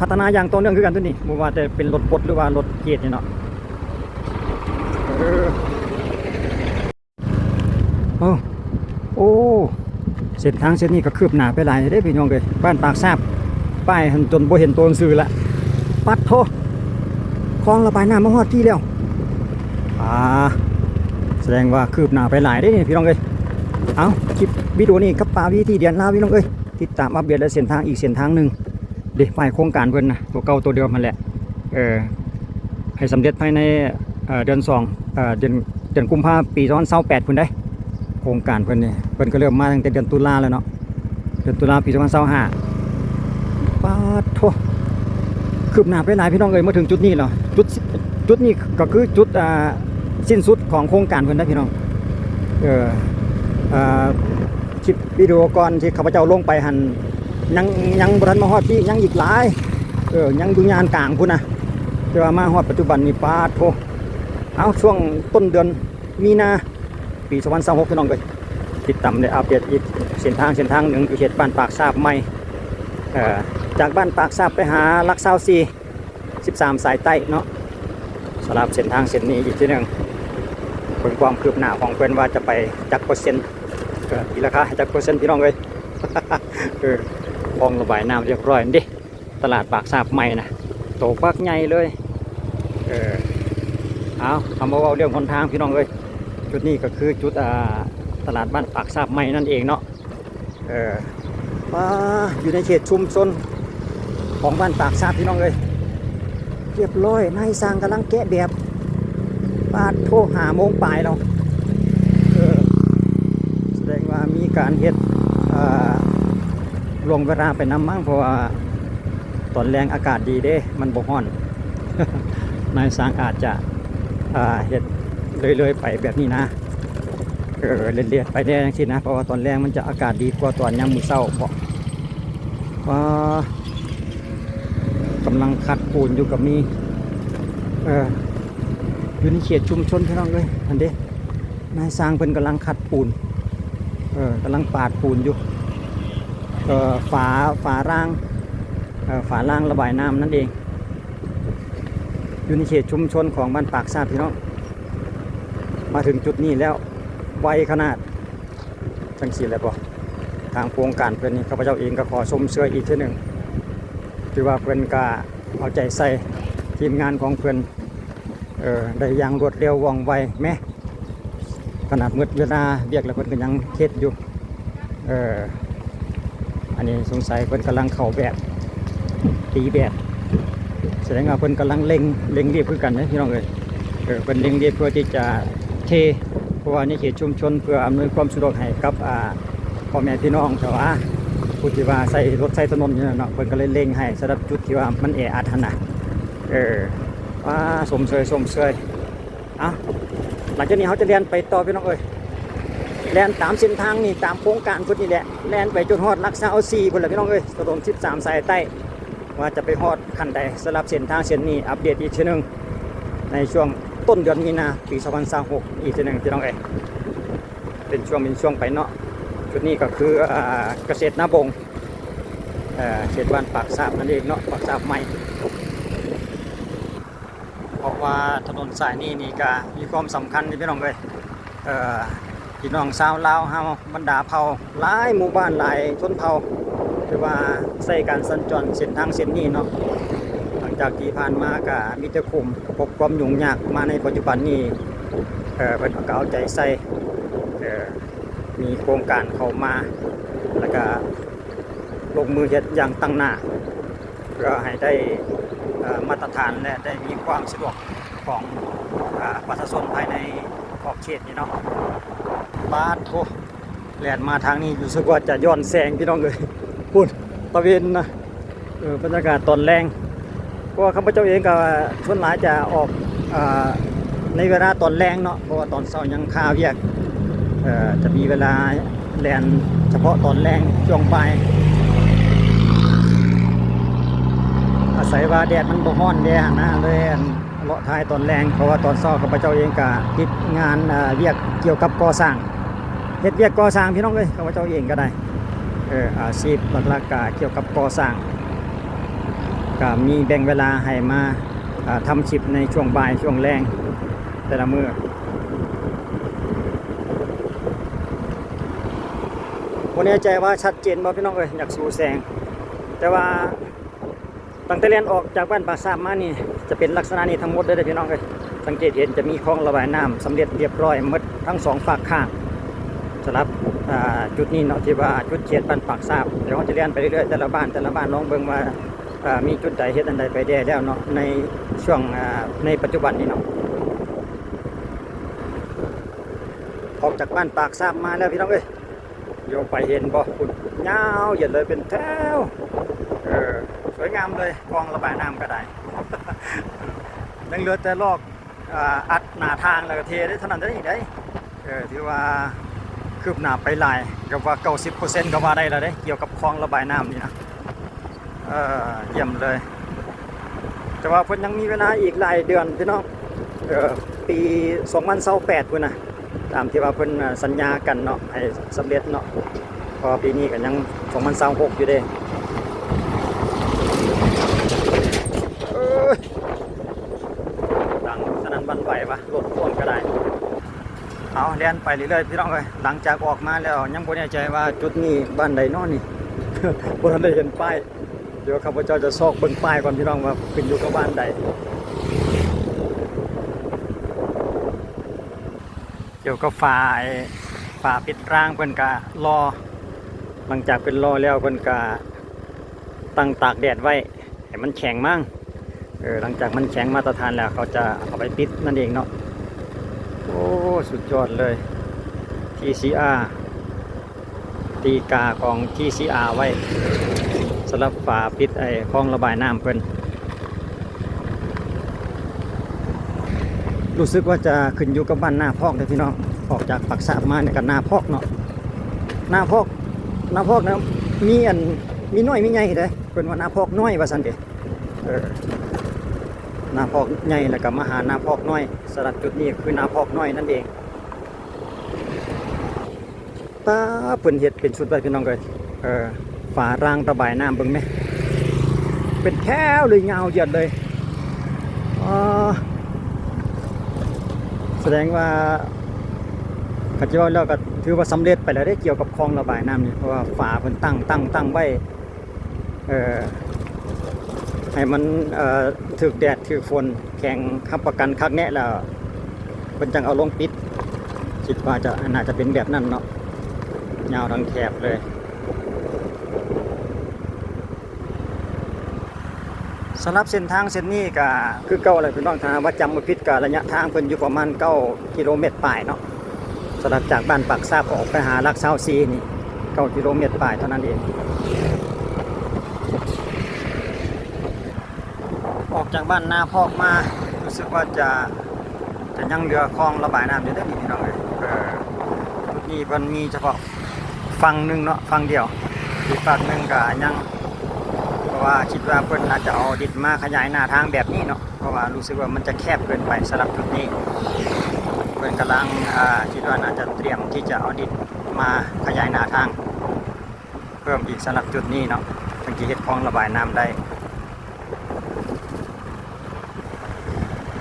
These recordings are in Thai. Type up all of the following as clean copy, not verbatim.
พัฒนาอย่างต่อเนื่องคือกันตัวนี้บ่ว่าจะเป็นรถบดหรือว่ารถเกียร์นี่เนาะโอ้โอ้เส้นทางเส้นนี้ก็คืบหน้าไปหลายเด้พี่น้องเอ้ยบ้านปากซาบป้ายจนบ่เห็นตัวหนังสือละปัดโทคลองระบายน้ำมาฮอดที่แล้วแสดงว่าคืบหน้าไปหลายได้นี่พี่น้องเอ้ยเอาคลิปวิดีโอนี้กับป่าวิธีเดียนลาวพี่น้องเอ้ยติดตามอัปเดตและเส้นทางอีกเส้นทางหนึ่งเด็กป้ายโครงการเพิ่นนะตัวเก่าตัวเดิมมันแหละให้สำเร็จภายในเดือน2เดือนกุมภาพันธ์ปี2028พุ่นได้โครงการเพิ่นนี่เพิ่นก็เริ่มมาตั้งแต่เดือนตุลาแล้วเนาะเดือนตุลาปี2025ป้าโทคืบหน้าไปหลายพี่น้องเอ้ยมาถึงจุดนี้แล้วจุดนี้ก็คือจุดสิ้นสุดของโครงการเพิ่นได้พี่น้องคลิปวิดีโอก่อนที่ข้าพเจ้าลงไปหันยังบ่ทันมาฮอดที่ยังอีกหลายยังอยู่ยานกลางพุ่นนะแต่ว่ามาฮอดปัจจุบันนี้ป้าโทเอาช่วงต้นเดือนมีนาปี2026พี่น้องเอ้ยติดตามได้อัปเดตอีกเส้นทางหนึ่งอยู่เขตบ้านปากซาบใหม่จากบ้านปากซาบไปหาลัก14 13สายใต้เนาะสำหรับเส้นทางเส้นนี้อีกทีหนึ่งเป็นความคืบหน้าของเพื่อนว่าจะไปจักเปอร์เซ็นต์อีราคาจักเปอร์เซ็นต์พี่น้องเลยคลองระบายน้ำเรียบร้อยดิตลาดปากซาบใหม่นะโตปักใหญ่เลยเอาทำเอาเรื่องหนทางพี่น้องเลยจุดนี้ก็คือจุดตลาดบ้านปากซาบใหม่นั่นเองเนาะอยู่ในเขตชุมชนของบ้านปากซาบพี่น้องเลยเรียบร้อยนายสร้างกำลังแกะแบบปาดโทร5 โมงปลายเราแสดงว่ามีการเฮ็ดลงเวลาไปน้ำมั่งเพราะว่าตอนแรงอากาศดีเด้มันบ่ฮ้อน นายสร้างอาจจะเฮ็ดเลยไปแบบนี้นะเรื่อยๆไปได้จังซี่นะเพราะว่าตอนแรงมันจะอากาศดีกว่าตอนยามมื้อเช้าบ่กำลังขัดปูนอยู่กับมีอยู่ในเขตชุมชนพี่น้องเลยอันเด้นายสร้างเพิ่นกำลังขัดปูนกำลังปาดปูนอยู่ฝาล่างระบายน้ำนั่นเองอยู่ในเขตชุมชนของบ้านปากซาบพี่น้องมาถึงจุดนี้แล้วไวขนาดจังสิแล้วบ่ทางโครงการเพิ่นนี่ข้าพเจ้าเองก็ขอชมเชยอีกทีหนึ่งถือว่าเพิ่นก็เอาใจใส่ทีมงานของเพิ่นได้อย่างรวดเร็วว่องไวแม้ขนาดมืดเวลาเรียกแล้วเพิ่นก็ยังเฮ็ดอยู่อันนี้สงสัยเพิ่นกำลังเข้าแบบตีแบบแสดงว่าเพิ่นกำลังเล็งเรียบคือกันนะพี่น้องเพิ่นเล็งเรียบเพื่อที่จะเทเพราะว่านี่เขตชุมชนเพื่ออำนวยความสะดวกให้กับพ่อแม่พี่น้องชาวผู้ที่ว่าใส่รถใส่ถนนอยู่เนาะเพิ่นก็เลยเล็งให้สำหรับจุดที่ว่ามันแออัดนะว่าสมเชยหลังจากนี้เขาจะเรียนไปต่อพี่น้องเรียนตามเส้นทางนี่ตามโครงการพุทธนี่แหละเรียนไปจนฮอดลักษณะ4พุ่นแหละพี่น้องถนน13สายใต้ว่าจะไปฮอดขั้นใดสำหรับเส้นทางเส้นนี้อัปเดตอีกทีนึงในช่วงต้นเดือนมีนาปี2026อีกทีนึงพี่น้องเป็นช่วงไปเนาะจุดนี้ก็คือเกษตรนาบงเขตบ้านปากซาบนั่นเองเนาะปากซาบใหม่เพราะว่าถนนสายนี้ก็มีความสำคัญที่พี่น้องพี่น้องชาวลาวเฮาบรรดาเผ่าหลายหมู่บ้านหลายชนเผ่าคือว่าใช้การสัญจรเส้นทางเส้นนี้เนาะหลังจากที่ผ่านมาก็มีแต่คุมพบความยุ่งยากมาในปัจจุบันนี้เพิ่นก็เอาใจใส่มีโครงการเข้ามาแล้วก็ลงมือเฮ็ดอย่างตั้งหน้าเพื่อให้ได้มาตรฐานและได้มีความสะดวกของประชาชนภายในขอบเขตนี้เนาะปาดโถแล่นมาทางนี้รู้สึกว่าจะย้อนแสงพี่น้องเลยพูดตะเวนนะบรรยากาศตอนแรงเพราะว่าข้าพเจ้าเองก็ส่วนหลายจะออกในเวลาตอนแรงเนาะเพราะว่าตอนเช้ายังคาเวียกจะมีเวลาแล่นเฉพาะตอนแรงช่วงบ่ายอาศัยว่าแดดมันบ่ฮ้อนแดดนะเลยเลาะท้ายตอนแรงเพราะว่าตอนเช้าข้าพเจ้าเองก็ติดงานเวียกเกี่ยวกับก่อสร้างเฮ็ดเวียกก่อสร้างพี่น้องข้าพเจ้าเองก็ได้อาชีพหลักๆก็เกี่ยวกับก่อสร้าง ก็มีแบ่งเวลาให้มาทำคลิปในช่วงบ่ายช่วงแรงแต่ละมื้อบ่แน่ใจว่าชัดเจนบ่พี่น้องเอ้ยอยากสู่แสงแต่ว่าตั้งแต่เรียนออกจากบ้านปากซามมานี่จะเป็นลักษณะนี้ทั้งหมดเลยเด้อพี่น้องเอ้ยสังเกตเห็นจะมีคลองระบายน้ำสำเร็จเรียบร้อยหมดทั้งสองฝากข้างสำหรับจุดนี้เนาะที่ว่าจุดเขตบ้านปากซามเดี๋ยวเราจะเรียนไปเรื่อยๆแต่ละบ้านลองเบิ่งว่ามีจุดใดเฮ็ดอันใดไปได้แล้วเนาะในช่วงในปัจจุบันนี้เนาะออกจากบ้านปากซามมาแล้วพี่น้องเอ้ยโยมไปเห็นบ่คุณยาวเหยียดเลยเป็นแถวสวยงามเลยคลองระบายน้ำก็ได้ ยังเหลือแต่ลอกอัดหน้าทางแล้วก็เทได้เท่านั้นได้อีกได้ที่ว่าคืบหน้าไปหลายกับว่า 90% ก็ว่าได้แล้วเด้เกี่ยวกับคลองระบายน้ำนี่นะเยี่ยมเลยแต่ว่าเพิ่นยังมีเวลาอีกหลายเดือนพี่น้องปี2028พุ่นน่ะตามที่ว่าเพิ่นสัญญากันเนาะให้สำเร็จเนาะพอปีนี้ก็ยัง2026อยู่เด้ดังสนั่นบันไหวปะรถพ่วงก็ได้เอาเลียนไปเรื่อยๆพี่น้องเลยหลังจากออกมาแล้วยังบ่แน่ใจว่าจุดนี้บ้านใดนอนนี่ บ่ทันได้เห็นป้ายเดี๋ยวข้าพเจ้าจะซอกเบิ่งป้ายก่อนพี่น้องว่าขึ้นอยู่กับบ้านใดเกี่ยวกับฝาปิดร่างเพิ่นก็รอหลังจากเป็นรอแล้วเพิ่นก็ตั้งตากแดดไว้ให้มันแข็งมั่งหลังจากมันแข็งมาตรฐานแล้วเขาจะเอาไปปิดนั่นเองเนาะโอ้สุดยอดเลย TCR ตีกาของ TCR ไว้สำหรับฝาปิดคลองระบายน้ำเพิ่นรู้สึกว่าจะขึ้นอยู่กับบ้านนาพอกเลยพี่น้องออกจากปากซามมาเนี่ยกันนาพอกเนาะนาพอกนะมีน้อยมีใหญ่เด้เพิ่นว่านาพอกน้อยว่าซั่นเด้นาพอกใหญ่แล้วก็มาหานาพอกน้อยสำหรับจุดนี้คือนาพอกน้อยนั่นเองตาเพิ่นเฮ็ดเป็นชุดไว้พี่น้องเอ้ยฝารางระบายน้ำเบิ่งแม่เป็นแถวเลยยาวเหยียดเลยแสดงว่าปัจจุบันแล้วก็ถือว่าสำเร็จไปแล้วได้เกี่ยวกับคลองระบายน้ำนี่เพราะว่าฝาเพิ่นตั้งไว้ให้มันถึกแดดถึกฝนแข็งค้ำประกันคักแน่แล้วเพิ่นจังเอาลงปิดคิดว่าน่าจะเป็นแบบนั้นเนาะยาวทั้งแถบเลยสำหรับเส้นทางเส้นนี้ก็คือเก่าเลยพี่น้องถ้าว่าจำบ่ผิดก็ระยะทางเพิ่นอยู่ประมาณ9 กิโลเมตรปลายเนาะสำหรับจากบ้านปากซาบออกไปหาลักเซาซีนี่9 กิโลเมตรปลายเท่านั้นเองออกจากบ้านนาพอกมารู้สึกว่าจะยังเหลือคลองระบายน้ำอยู่ได้นี่พี่น้องเลยจุดนี้มันมีเฉพาะฝั่งหนึ่งเนาะฝั่งเดียวอีกฝั่งหนึ่งก็ยังเพราะว่าคิดว่าเพิ่นน่าจะเอาดินมาขยายหน้าทางแบบนี้เนาะเพราะว่ารู้สึกว่ามันจะแคบเกินไปสำหรับจุดนี้เพิ่นกำลังคิดว่าน่าจะเตรียมที่จะเอาดินมาขยายหน้าทางเพิ่มอีกสำหรับจุดนี้เนาะถึงจะเฮ็ดคลองระบายน้ำได้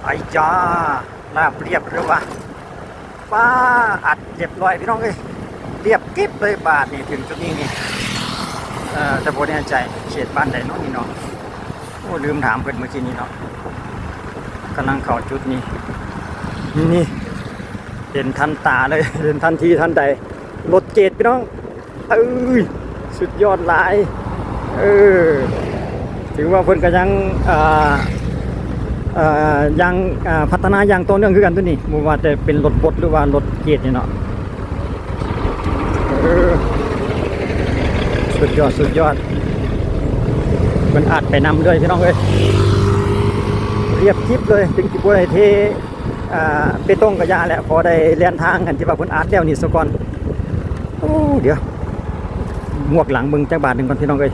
ไอ้จ้าลาบเรียบหรือวะป้าอัดเรียบร้อยพี่น้องเอ้ยเรียบกิ๊บเลยบาทนี่ถึงจุดนี้นี่แต่บ่แน่ใจเขตบ้านใดเนาะนี่เนาะโอ้ลืมถามเพิ่นเมื่อกี้นี้เนาะกำลังเข้าจุดนี้นี่เห็นทันตาเลยเห็นทันทีทันใดรถเกตพี่น้องสุดยอดหลายถือว่าเพิ่นก็ยังพัฒนาอย่างต่อเนื่องคือกันตัวนี้บ่ว่าจะเป็นรถบดหรือว่ารถเกตนี่เนาะสุดยอดมันอัดไปนำเลยพี่น้องเอ้ยเรียบคลิปเลยถึงที่บ่ได้เทเปตงกระยาแหละพอได้เลียนทางกันที่ว่าเพิ่นอัดแล้วนี่ซะก่อนโอ้เดี๋ยวหมวกหลังมึงจักบาทนึงก่อนพี่น้องเอ้ย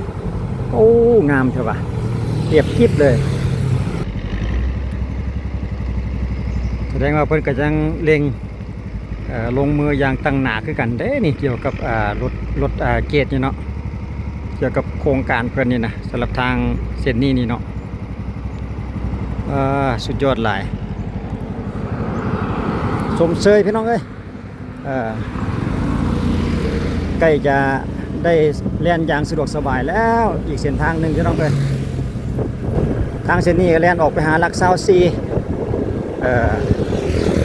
โอ้งามเถอะว่ะเรียบคลิปเลยแสดงว่าเพิ่นก็ยังเล็งลงมืออย่างตั้งหนาคือกันเด้นี่เกี่ยวกับรถเกตนี่เนาะ กี่ยวกับโครงการเพื่อนนี่นะสำหรับทางเส้นนี้นี่เนาะสุดยอดหลายสมเชยพี่น้องเอ้ยใกล้จะได้เล่นอย่างสะดวกสบายแล้วอีกเส้นทางหนึ่งพี่น้องเอ้ยทางเส้นนี้ก็เล่นออกไปหาหลัก24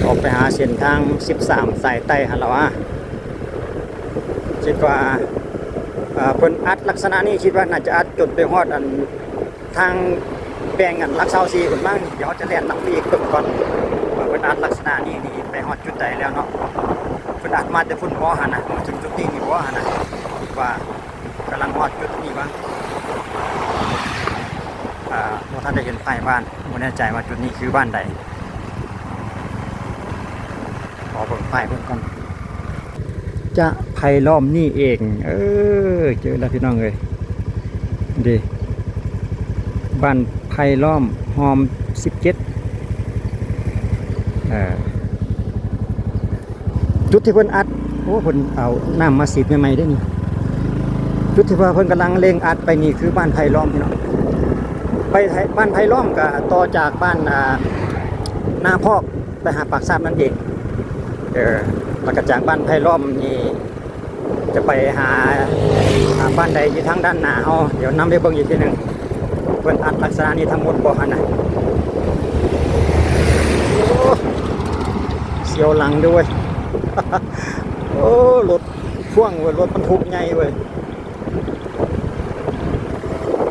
ออกไปหาเส้นทาง13สายใต้หันละวะคิดว่าเพิ่นอัดลักษณะนี้คิดว่าน่าจะอัดจนไปฮอดอันทางแบ่งอันหลัก24เพิ่นบ้างเดี๋ยวจะเล่นนำไปอีกเพิ่นก่อนว่าเพิ่นอัดลักษณะนี้นี่ไปฮอดจุดใดแล้วเนาะเพิ่นอัดมาแต่พุ่นบ่หั่นน่ะมาถึงจุดนี้นี่บ่หั่นน่ะว่ากำลังฮอดจุดนี้บ้างบ่ทันได้เห็นป้ายบ้านบ่แน่ใจว่าจุดนี้คือบ้านใดขอเบิ่งป้ายเพิ่นก่อนจะไผ่ล้อมนี่เองเจอแล้วพี่น้องเอ้ยดีบ้านไผ่ล้อมหอม17จุดที่เพิ่นอัดโอ้เพิ่นเอาน้ำมาสีดใหม่ๆได้นี่จุดที่ว่าเพิ่นกำลังเร่งอัดไปนี่คือบ้านไผ่ล้อมพี่น้องไปบ้านไผ่ล้อมก็ต่อจากบ้านนาพอกไปหาปากซาบนั่นเองแล้วก็จากบ้านไผ่ล้อมนี่จะไปหาบ้านใดอยู่ทางด้านหน้าเฮาเดี๋ยวนำไปเบิ่งอีกทีหนึงเพิ่นอัดลักษณะนี้ทั้งหมดบ่หั่นน่ะเสียวหลังด้วย โอ้รถพ่วงเว้ยรถบรรทุกใหญ่เว้ย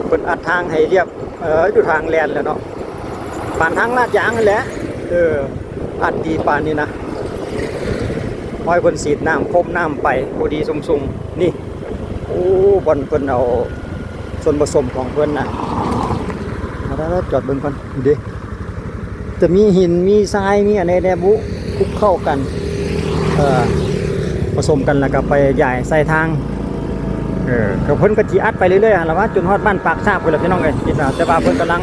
เพิ่นอัดทางให้เรียบอยู่ทางแล่นแล้วเนาะผ่านทางลาดยางนั่นแหละอัดดีปานนี้นะห้อยเพิ่นสีดน้ำพรมน้ำไปพอดีสุ่มๆนี่โอ้บอนเพิ่นเอาส่วนผสมของเพิ่นน่ะมาแล้วจอดเบิ่งก่อนดิจะมีหินมีทรายมีอะไรแดบุคลุกเข้ากันผสมกันแล้วก็ไปใหญ่ใส่ทางก็เพิ่นก็สิอัดไปเรื่อยๆแล้วว่าจนฮอดบ้านปากซาบพุ่นล่ะพี่น้องเอ้ยคิดว่าแต่ว่าเพิ่นกำลัง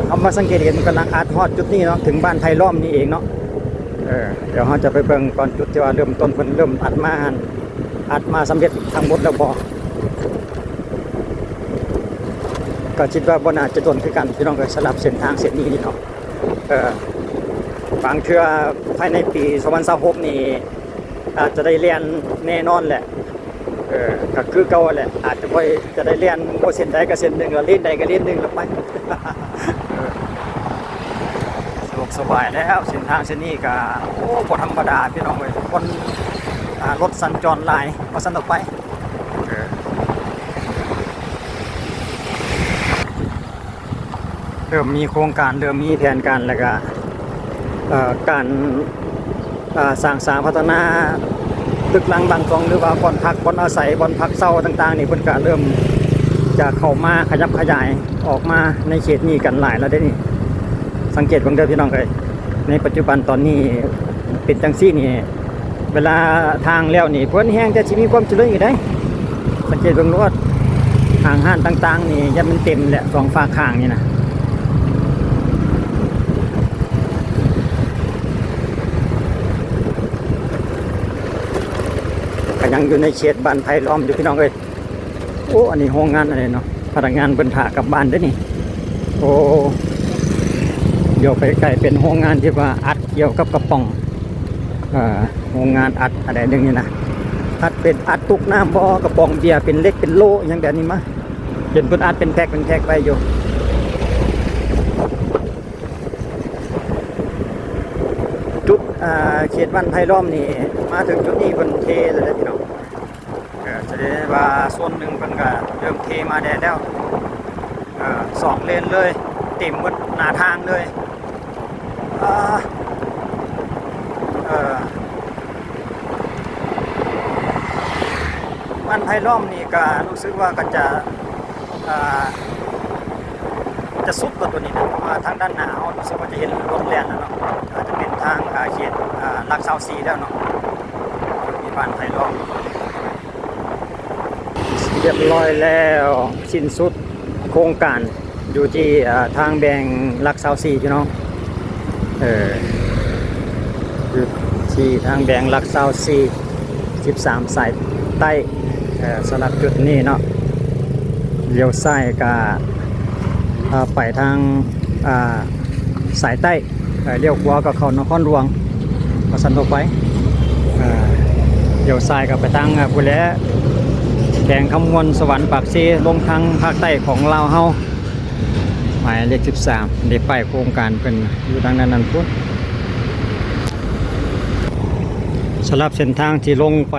เอามาสังเกตเห็นกำลังอัดฮอดจุดนี้เนาะถึงบ้านไผ่ล้อมนี่เองเนาะเดี๋ยวเราจะไปเบิ่งก่อนจุดที่ว่าเริ่มต้นเพิ่นเริ่มอัดมาสำเร็จทั้งหมดแล้วบ่ก็คิดว่าบ่น่าจะโดนคือกันพี่น้องเอ้ยสลับเส้นทางเส้นนี้นี่เนาะบางเทื่อภายในปี2026นี่อาจจะได้เรียนแน่นอนแหละก็คือเก่าแหละอาจจะบ่จะได้เรียนบ่เส้นใดก็เส้นหนึงแล้วเล่นใดก็เล่นหนึงแล้วไป สะดวกสบายแล้วเส้นทางเส้นนี้ก็โอ้บ่ธรรมดาพี่น้องเอ้ยคนรถสัญจรหลายบ่ซั่นออกไปเริ่มมีโครงการเริ่มมีแผนการแล้วก็การสร้างสรรค์พัฒนาตึกหลังบางกองหรือว่าบ่อนพักบ่อนอาศัยบ่อนพักเช่าต่างๆนี่เพิ่นก็เริ่มจะเข้ามาขยับขยายออกมาในเขตนี้กันหลายแล้วได้นี่สังเกตเบิ่งเด้อพี่น้องเอ้ยในปัจจุบันตอนนี้เป็นจังซี่นี่เวลาทางแล้วนี่เพิ่นแฮงจะสิมีความเจริญอยู่ได้สังเกตเบิ่งว่าทางห้านต่างๆนี่ยังมันเต็มแหละ2ฝากข้างนี่นะยังอยู่ในเขตบ้านไผ่ล้อมอยู่พี่น้องเอ้ยโอ้อันนี้โรงงานอะไรเนาะพนักงานเพิ่นพากลับบ้านเด้อนี่โอ้เดี๋ยวไปไกลเป็นโรงงานที่ว่าอัดเกี่ยวกับกระป๋องโรงงานอัดอะไรนึงนี่นะอัดเป็นอัดตุกน้ำบ่กระป๋องเบียร์เป็นเล็กเป็นโลอย่างแบบนี้มาเห็นเพิ่นอัดเป็นแพ็คไว้อยู่จุดเขตบ้านไผ่ล้อมนี่มาถึงจุดนี้เพิ่นเทเลยนะพี่น้องจะได้ว่าส่วนหนึ่งเพิ่นก็เริ่มเทมาได้แล้ว2 เลนเลยเต็มหมดหน้าทางเลยบ้านไผ่ล้อมนี่ก็รู้สึกว่าก็จะสุดกว่าตัวนี้นะเพราะว่าทางด้านหน้าเฮารู้สึกว่าจะเห็นรถแล่นแล้วเนาะอาจจะเป็นทางเขตหลัก24แล้วเนาะมีบ้านไผ่ล้อมเรียบร้อยแล้วสิ้นสุดโครงการอยู่ที่ทางแบ่งหลัก24พี่น้องอยู่ที่ทางแบ่งหลัก24 13สายใต้สำหรับจุดนี้เนาะ เลี้ยวซ้ายก็ไปทางสายใต้เลี้ยวขวาก็เข้านครหลวงก็สันตกไปเลี้ยวซ้ายก็ไปทางพุ่นแหละแขวงคำมวลสวรรค์ปากเซลงทางภาคใต้ของลาวเฮาหมายเลข13ได้ไปโครงการเพิ่นอยู่ทางนั้นพุ่นสำหรับเส้นทางที่ลงไป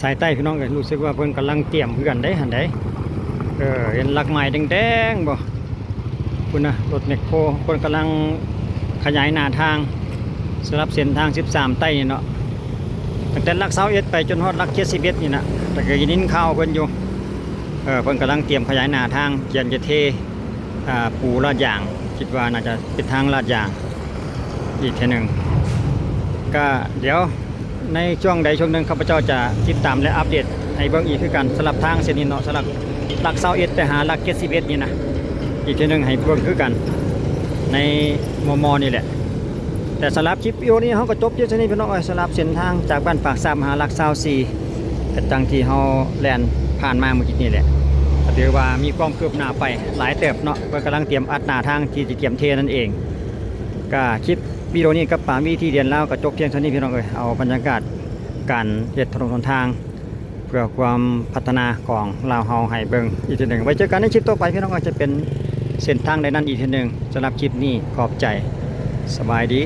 สายใต้พี่น้องก็รู้สึกว่าเพิ่นกำลังเตรียมเพื่อนได้หันได้เห็นหลักไม้แดงๆบ่คุณนะรถแมคโครเพิ่นกำลังขยายหน้าทางสำหรับเส้นทาง13ใต้นี่เนาะตั้งแต่หลัก21ไปจนฮอดหลัก71นี่นะแต่ก็ยินข่าวเพิ่นอยู่เพิ่นกำลังเตรียมขยายหน้าทางเกียนจะเทปูลาดยางคิดว่าน่าจะเป็นทางลาดยางอีกทีหนึ่งก็เดี๋ยวในช่วงใดช่วงหนึ่งข้าพเจ้าจะติดตามและอัปเดตให้เบิ่งอีกคือกันสำหรับทางเส้นนี้เนาะสำหรับหลัก21ไปหาหลัก71นี่นะอีกทีหนึ่งให้เบิ่งคือกันในมนี่แหละแต่สำหรับคลิปวิดีโอนี้เขาก็จบอยู่ที่นี่พี่น้องสำหรับเส้นทางจากบ้านปากซามหาหลัก24แต่ตั้งที่เขาแล่นผ่านมาเมื่อกี้นี่แหละถือว่ามีความคืบหน้าไปหลายเติบเนาะเพื่อกำลังเตรียมอัดหน้าทางที่จะเตรียมเทนั่นเองก็คลิปวิดีโอนี้กับป่าวิธีเรียนแล้วก็จบเพียงเท่านี้พี่น้องเอาบรรยากาศการเฮ็ดถนนหนทางเพื่อความพัฒนาของลาวเฮาให้เบิ่งอีกทีหนึ่งไว้เจอกันในคลิปต่อไปพี่น้องก็จะเป็นเส้นทางใดนั้นอีกทีหนึ่งสำหรับคลิปนี้ขอบใจสบายดี